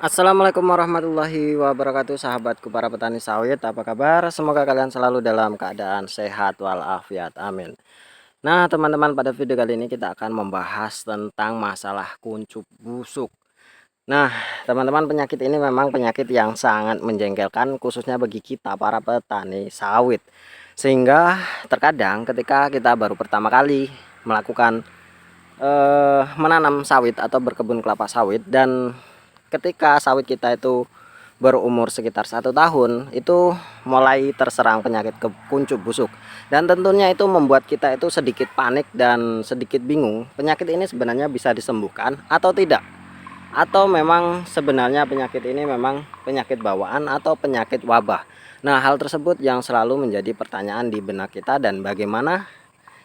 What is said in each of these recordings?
Assalamualaikum warahmatullahi wabarakatuh, sahabatku para petani sawit, apa kabar? Semoga kalian selalu dalam keadaan sehat walafiat, amin. Nah teman-teman, pada video kali ini kita akan membahas tentang masalah kuncup busuk. Nah teman-teman, penyakit ini memang penyakit yang sangat menjengkelkan, khususnya bagi kita para petani sawit. Sehingga terkadang ketika kita baru pertama kali melakukan menanam sawit atau berkebun kelapa sawit, dan ketika sawit kita itu berumur sekitar 1 tahun, itu mulai terserang penyakit kuncup busuk, dan tentunya itu membuat kita itu sedikit panik dan sedikit bingung, penyakit ini sebenarnya bisa disembuhkan atau tidak, atau memang sebenarnya penyakit ini memang penyakit bawaan atau penyakit wabah. Nah hal tersebut yang selalu menjadi pertanyaan di benak kita, dan bagaimana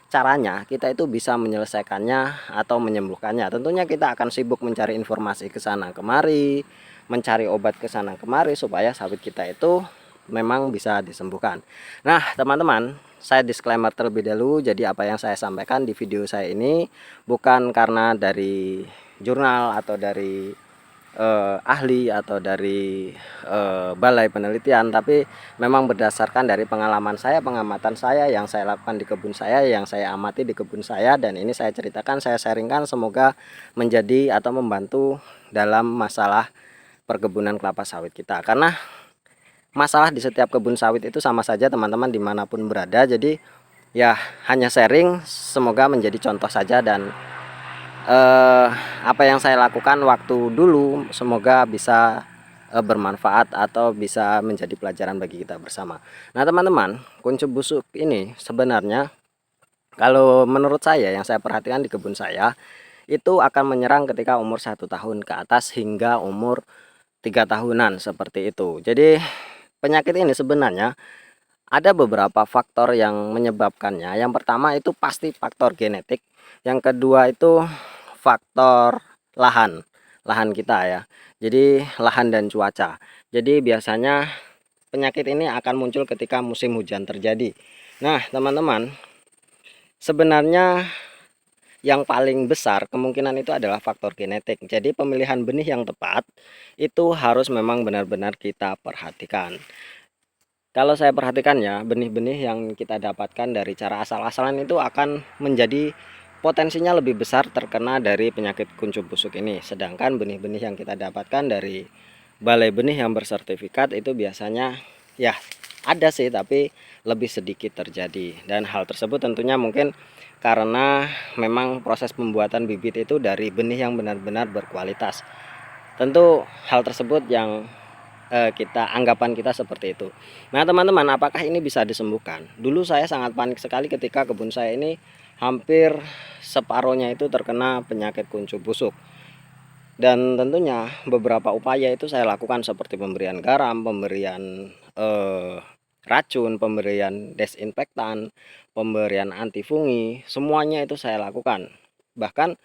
caranya kita itu bisa menyelesaikannya atau menyembuhkannya. Tentunya kita akan sibuk mencari informasi ke sana kemari, mencari obat ke sana kemari, supaya sawit kita itu memang bisa disembuhkan. Nah teman-teman, saya disclaimer terlebih dahulu, jadi apa yang saya sampaikan di video saya ini bukan karena dari jurnal atau dari ahli atau dari balai penelitian, tapi memang berdasarkan dari pengalaman saya, pengamatan saya yang saya lakukan di kebun saya, yang saya amati di kebun saya, dan ini saya ceritakan, saya sharingkan, semoga menjadi atau membantu dalam masalah perkebunan kelapa sawit kita. Karena masalah di setiap kebun sawit itu sama saja teman-teman, dimanapun berada. Jadi ya hanya sharing, semoga menjadi contoh saja, dan apa yang saya lakukan waktu dulu semoga bisa bermanfaat atau bisa menjadi pelajaran bagi kita bersama. Nah teman-teman, kuncup busuk ini sebenarnya kalau menurut saya, yang saya perhatikan di kebun saya, itu akan menyerang ketika umur 1 tahun ke atas hingga umur 3 tahunan, seperti itu. Jadi penyakit ini sebenarnya ada beberapa faktor yang menyebabkannya. Yang pertama itu pasti faktor genetik. Yang kedua itu faktor lahan, lahan kita ya. Jadi lahan dan cuaca. Jadi biasanya penyakit ini akan muncul ketika musim hujan terjadi. Nah teman-teman, sebenarnya yang paling besar kemungkinan itu adalah faktor genetik. Jadi pemilihan benih yang tepat itu harus memang benar-benar kita perhatikan. Kalau saya perhatikan ya, benih-benih yang kita dapatkan dari cara asal-asalan itu akan menjadi potensinya lebih besar terkena dari penyakit kuncup busuk ini. Sedangkan benih-benih yang kita dapatkan dari balai benih yang bersertifikat itu biasanya ya ada sih, tapi lebih sedikit terjadi. Dan hal tersebut tentunya mungkin karena memang proses pembuatan bibit itu dari benih yang benar-benar berkualitas. Tentu hal tersebut yang anggapan kita seperti itu. Nah teman-teman, apakah ini bisa disembuhkan? Dulu saya sangat panik sekali ketika kebun saya ini hampir separohnya itu terkena penyakit kuncup busuk. Dan tentunya beberapa upaya itu saya lakukan, seperti pemberian garam, pemberian racun, pemberian desinfektan, pemberian antifungi, semuanya itu saya lakukan. Bahkan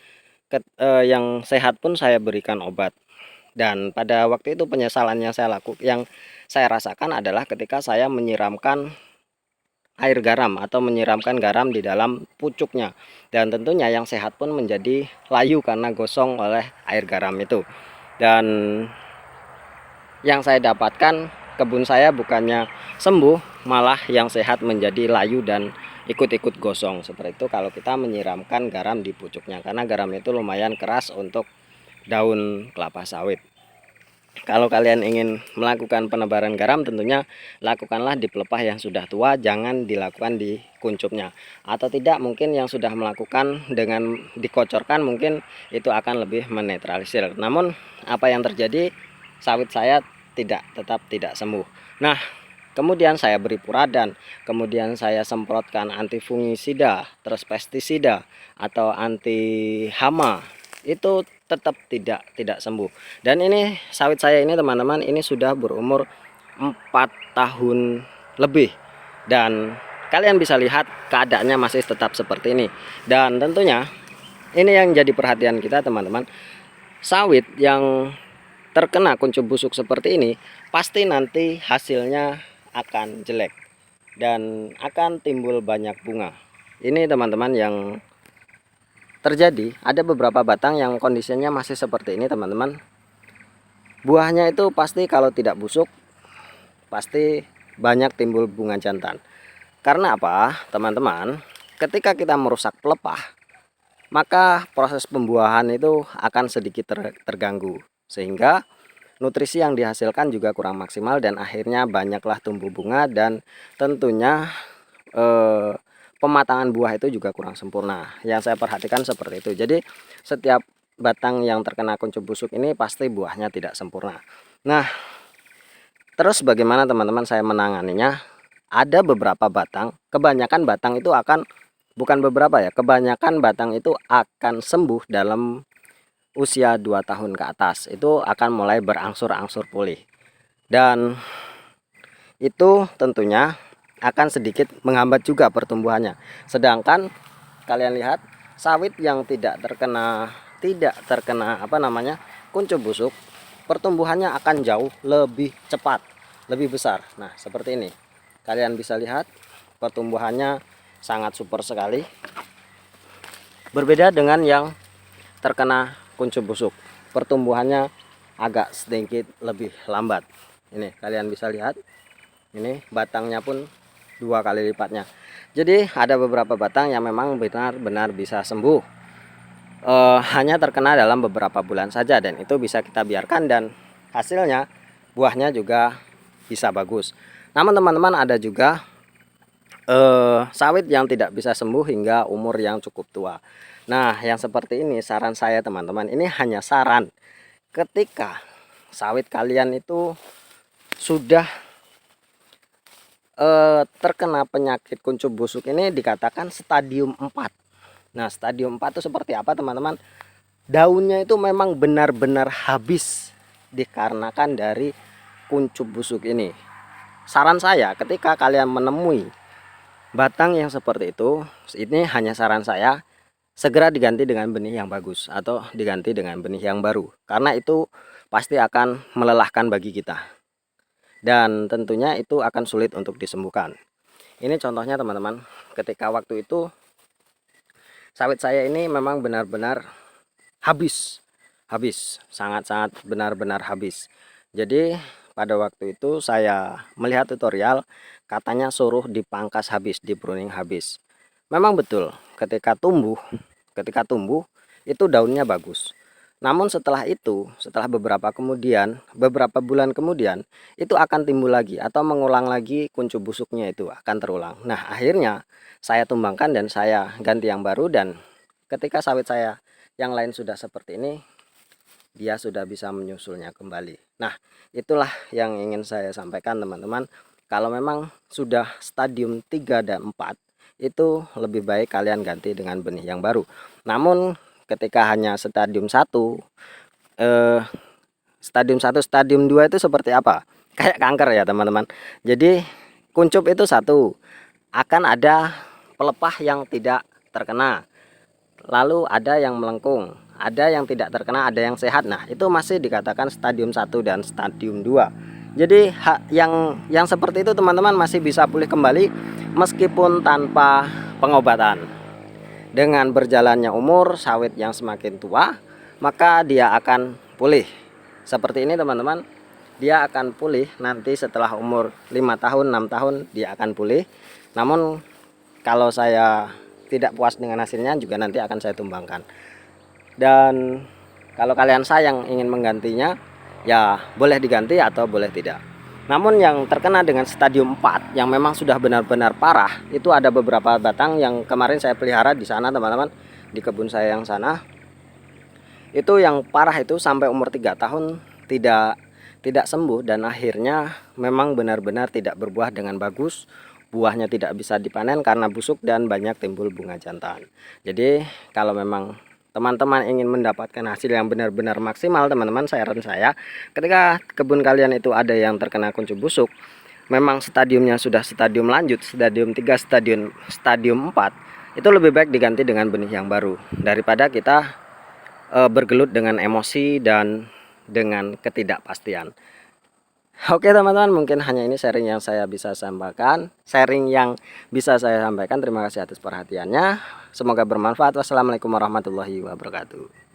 yang sehat pun saya berikan obat. Dan pada waktu itu penyesalannya saya lakukan, yang saya rasakan adalah ketika saya menyiramkan air garam atau menyiramkan garam di dalam pucuknya, dan tentunya yang sehat pun menjadi layu karena gosong oleh air garam itu. Dan yang saya dapatkan, kebun saya bukannya sembuh, malah yang sehat menjadi layu dan ikut-ikut gosong. Seperti itu kalau kita menyiramkan garam di pucuknya, karena garam itu lumayan keras untuk daun kelapa sawit. Kalau kalian ingin melakukan penebaran garam, tentunya lakukanlah di pelepah yang sudah tua, jangan dilakukan di kuncupnya. Atau tidak, mungkin yang sudah melakukan dengan dikocorkan, mungkin itu akan lebih menetralisir. Namun apa yang terjadi, sawit saya tetap tidak sembuh. Nah kemudian saya beri puradan, kemudian saya semprotkan antifungisida, terus pestisida atau anti hama, itu tetap tidak sembuh. Dan ini sawit saya ini teman-teman, ini sudah berumur 4 tahun lebih, dan kalian bisa lihat keadaannya masih tetap seperti ini. Dan tentunya ini yang jadi perhatian kita teman-teman, sawit yang terkena kuncup busuk seperti ini pasti nanti hasilnya akan jelek dan akan timbul banyak bunga. Ini teman-teman yang terjadi, ada beberapa batang yang kondisinya masih seperti ini teman-teman. buahnya itu pasti kalau tidak busuk pasti banyak timbul bunga jantan. Karena apa teman-teman, ketika kita merusak pelepah maka proses pembuahan itu akan sedikit terganggu, sehingga nutrisi yang dihasilkan juga kurang maksimal dan akhirnya banyaklah tumbuh bunga dan tentunya pematangan buah itu juga kurang sempurna. Yang saya perhatikan seperti itu. Jadi setiap batang yang terkena kuncup busuk ini pasti buahnya tidak sempurna. Nah, terus bagaimana teman-teman saya menanganinya? Ada beberapa batang, kebanyakan batang itu akan, bukan beberapa ya, kebanyakan batang itu akan sembuh dalam usia 2 tahun ke atas. Itu akan mulai berangsur-angsur pulih. Dan itu tentunya akan sedikit menghambat juga pertumbuhannya. Sedangkan kalian lihat sawit yang tidak terkena kuncup busuk, pertumbuhannya akan jauh lebih cepat, lebih besar. Nah, seperti ini. Kalian bisa lihat pertumbuhannya sangat super sekali. Berbeda dengan yang terkena kuncup busuk, pertumbuhannya agak sedikit lebih lambat. Ini kalian bisa lihat, ini batangnya pun 2 kali lipatnya. Jadi ada beberapa batang yang memang benar-benar bisa sembuh, hanya terkena dalam beberapa bulan saja, dan itu bisa kita biarkan dan hasilnya buahnya juga bisa bagus. Namun teman-teman, ada juga sawit yang tidak bisa sembuh hingga umur yang cukup tua. Nah, yang seperti ini saran saya teman-teman, ini hanya saran. Ketika sawit kalian itu sudah terkena penyakit kuncup busuk, ini dikatakan stadium 4. Nah, stadium 4 itu seperti apa teman-teman? Daunnya itu memang benar-benar habis dikarenakan dari kuncup busuk ini. Saran saya, ketika kalian menemui batang yang seperti itu, ini hanya saran saya, segera diganti dengan benih yang bagus atau diganti dengan benih yang baru, karena itu pasti akan melelahkan bagi kita dan tentunya itu akan sulit untuk disembuhkan. Ini contohnya teman-teman, ketika waktu itu sawit saya ini memang benar-benar habis, sangat-sangat benar-benar habis. Jadi pada waktu itu saya melihat tutorial, katanya suruh dipangkas habis, di pruning habis. Memang betul, ketika tumbuh itu daunnya bagus. Namun setelah itu, setelah beberapa bulan kemudian, itu akan timbul lagi atau mengulang lagi kuncup busuknya, itu akan terulang. Nah, akhirnya saya tumbangkan dan saya ganti yang baru, dan ketika sawit saya yang lain sudah seperti ini, dia sudah bisa menyusulnya kembali. Nah, itulah yang ingin saya sampaikan teman-teman. Kalau memang sudah stadium 3 dan 4, itu lebih baik kalian ganti dengan benih yang baru. Namun ketika hanya stadium 1, stadium 2 itu seperti apa? Kayak kanker ya teman-teman. Jadi kuncup itu satu, akan ada pelepah yang tidak terkena, lalu ada yang melengkung, ada yang tidak terkena, ada yang sehat. Nah, itu masih dikatakan stadium 1 dan stadium 2. Jadi yang seperti itu teman-teman masih bisa pulih kembali meskipun tanpa pengobatan. Dengan berjalannya umur sawit yang semakin tua, maka dia akan pulih. Seperti ini teman-teman, dia akan pulih nanti setelah umur 5 tahun, 6 tahun dia akan pulih. Namun kalau saya tidak puas dengan hasilnya juga nanti akan saya tumbangkan. Dan kalau kalian sayang ingin menggantinya, ya boleh diganti atau boleh tidak. Namun yang terkena dengan stadium 4 yang memang sudah benar-benar parah, itu ada beberapa batang yang kemarin saya pelihara di sana teman-teman, di kebun saya yang sana. Itu yang parah itu sampai umur 3 tahun tidak sembuh, dan akhirnya memang benar-benar tidak berbuah dengan bagus. Buahnya tidak bisa dipanen karena busuk dan banyak timbul bunga jantan. Jadi kalau memang teman-teman ingin mendapatkan hasil yang benar-benar maksimal teman-teman, saran saya, ketika kebun kalian itu ada yang terkena kuncup busuk, memang stadiumnya sudah stadium lanjut, stadium 3, stadium 4, itu lebih baik diganti dengan benih yang baru daripada kita bergelut dengan emosi dan dengan ketidakpastian. Oke teman-teman, mungkin hanya ini sharing yang bisa saya sampaikan. Terima kasih atas perhatiannya, semoga bermanfaat. Wassalamualaikum warahmatullahi wabarakatuh.